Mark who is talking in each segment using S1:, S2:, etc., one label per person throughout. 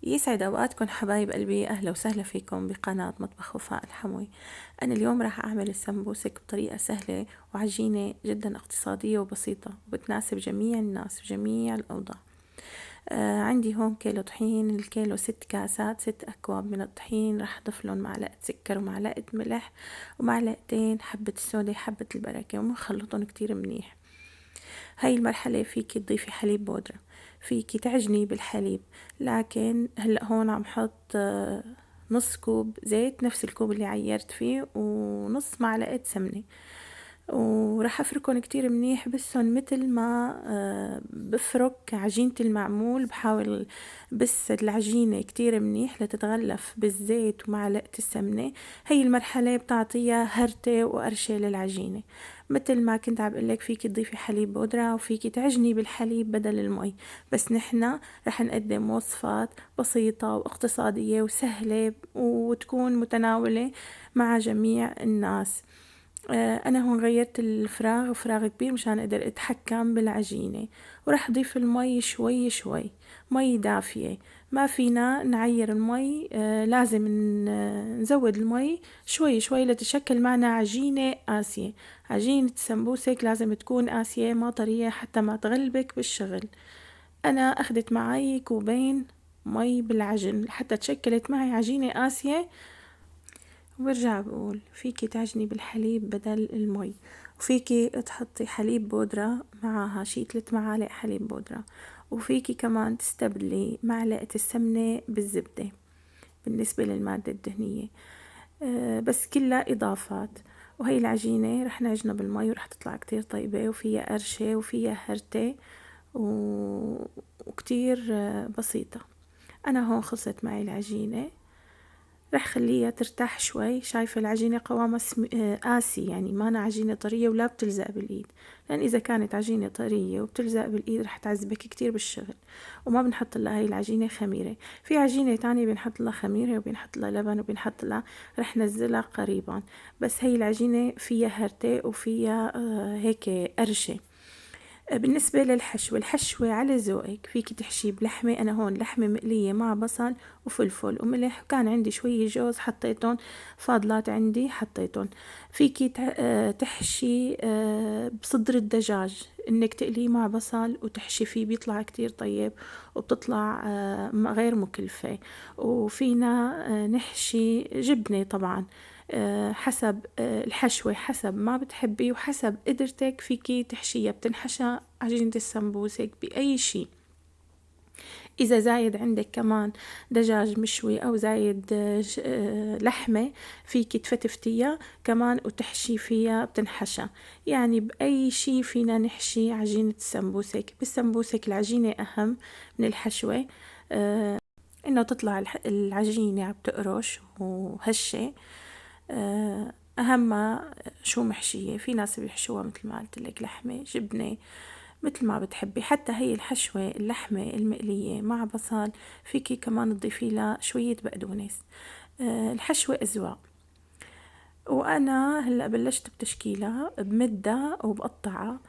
S1: يسعد أوقاتكم حبايب قلبي، أهلا وسهلا فيكم بقناة مطبخ وفاء الحموي. أنا اليوم راح أعمل السمبوسك بطريقة سهلة وعجينة جدا اقتصادية وبسيطة وبتناسب جميع الناس في جميع الأوضاع. عندي هون كيلو طحين، الكيلو 6 كاسات، 6 أكواب من الطحين. راح أضيف لهم معلقة سكر ومعلقة ملح ومعلقتين حبة السودة حبة البركة ومخلطهم كتير منيح. هاي المرحلة فيكي تضيفي حليب بودرة، فيكي تعجني بالحليب، لكن هلأ هون عم حط نص كوب زيت، نفس الكوب اللي عيرت فيه، ونص معلقة سمنة، وراح افركهم كتير منيح. بسهم مثل ما بفرك عجينة المعمول، بحاول بس العجينة كتير منيح لتتغلف بالزيت ومعلقة السمنة. هي المرحلة بتعطيها هرتة وقرشة للعجينة. مثل ما كنت عم بقولك، فيكي تضيفي حليب بودرة وفيكي تعجني بالحليب بدل المي، بس نحنا رح نقدم وصفات بسيطة واقتصادية وسهلة وتكون متناولة مع جميع الناس. أنا هون غيرت الفراغ، فراغ كبير مشان أقدر أتحكم بالعجينة، وراح أضيف المي شوي شوي، مي دافية. ما فينا نعير المي، لازم نزود المي شوي شوي لتشكل معنا عجينة قاسية. عجينة السمبوسك لازم تكون قاسية ما طرية حتى ما تغلبك بالشغل. أنا أخدت معي كوبين مي بالعجن حتى تشكلت معي عجينة قاسية. وبرجع بقول، فيكي تعجني بالحليب بدل المي، وفيكي تحطي حليب بودرة معها شي 3 معالق حليب بودرة، وفيكي كمان تستبدلي معلقة السمنة بالزبدة بالنسبة للمادة الدهنية. بس كلها إضافات. وهي العجينة رح نعجنها بالمي ورح تطلع كتير طيبة وفيها قرشة وفيها هرتة وكتير بسيطة. أنا هون خلصت معي العجينة، رح خليها ترتاح شوي. شايفة العجينة قوامها قاسي، يعني ما أنا عجينة طرية ولا بتلزق بالإيد، لأن إذا كانت عجينة طرية وبتلزق بالإيد رح تعذبك كتير بالشغل. وما بنحط لها هاي العجينة خميرة. في عجينة تانية بنحط لها خميرة وبنحط لها لبن وبنحط لها، رح نزلها قريبا. بس هي العجينة فيها هرتة وفيها هيك قرشة. بالنسبة للحشوة، الحشوة على ذوقك، فيك تحشي بلحمة. أنا هون لحمة مقلية مع بصل وفلفل وملح، وكان عندي شوية جوز حطيتهم، فاضلات عندي حطيتهم. فيكي تحشي بصدر الدجاج، إنك تقليه مع بصل وتحشي فيه، بيطلع كتير طيب وبتطلع غير مكلفة. وفينا نحشي جبنة طبعا، حسب الحشوة، حسب ما بتحبي وحسب قدرتك فيكي تحشيها. بتنحشى عجينة السمبوسك بأي شي. إذا زايد عندك كمان دجاج مشوي أو زايد لحمة، فيكي تفتفتيها كمان وتحشي فيها، بتنحشى. يعني بأي شي فينا نحشي عجينة السمبوسك. بالسمبوسك العجينة أهم من الحشوة، إنه تطلع العجينة عم تقرش وهشة. أهم ما شو محشية. في ناس بيحشوها مثل ما قلت لك لحمة جبنة مثل ما بتحبي. حتى هي الحشوة اللحمة المقلية مع بصل فيكي كمان تضيفي لها شوية بقدونس. الحشوة أذواق. وأنا هلأ بلشت بتشكيلها، بمدها وبقطعها.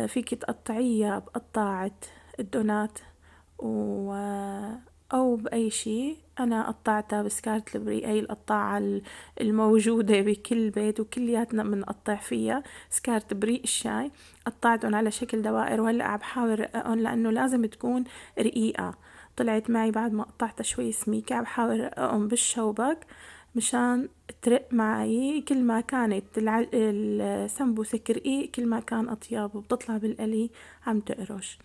S1: فيكي تقطعيها بقطاعة الدونات و أو بأي شي. أنا قطعتها بسكارت البري، أي القطاعة الموجودة بكل بيت وكلياتنا بنقطع فيها، سكارت بريق الشاي. قطعتهم على شكل دوائر، وهلأ عم بحاول رققهم لأنه لازم تكون رقيقة. طلعت معي بعد ما قطعتها شوي سميكة، عم بحاول رققهم بالشوبك مشان ترق معي. كل ما كانت السمبوسك رقيق كل ما كان أطيب، وبتطلع بالقلي عم تقرش.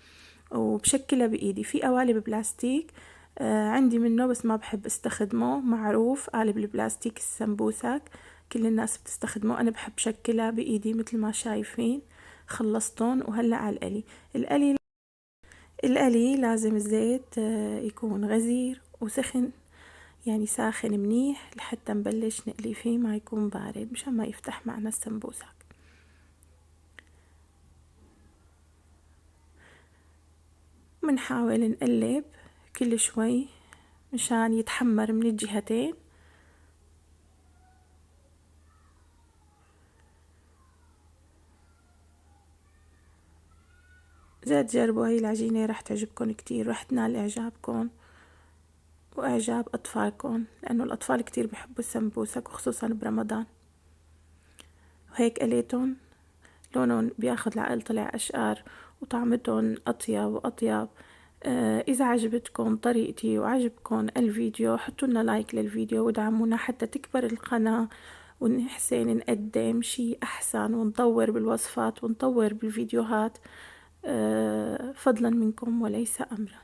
S1: وبشكلها بإيدي في قوالب بلاستيك، عندي منه بس ما بحب استخدمه، معروف قالب البلاستيك السمبوسك كل الناس بتستخدمه. أنا بحب شكلها بإيدي مثل ما شايفين. خلصتهم وهلأ على القلي لازم الزيت يكون غزير وسخن، يعني ساخن منيح لحتى نبلش نقلي فيه، ما يكون بارد مشان ما يفتح معنا السمبوسك. منحاول نقلب كل شوي مشان يتحمر من الجهتين. إذا تجربوا هاي العجينة رح تعجبكم كتير، رح تنال إعجابكم. وإعجاب أطفالكم، لأنه الأطفال كتير بيحبوا السمبوسك وخصوصا برمضان. وهيك قليتن لونهم بياخد العقل طلع أشقر وطعمتهم أطيب وأطيب. إذا عجبتكم طريقتي وعجبكم الفيديو حطوا لنا لايك للفيديو ودعمونا حتى تكبر القناة ونحسن نقدم شي أحسن ونطور بالوصفات ونطور بالفيديوهات، فضلا منكم وليس أمرا.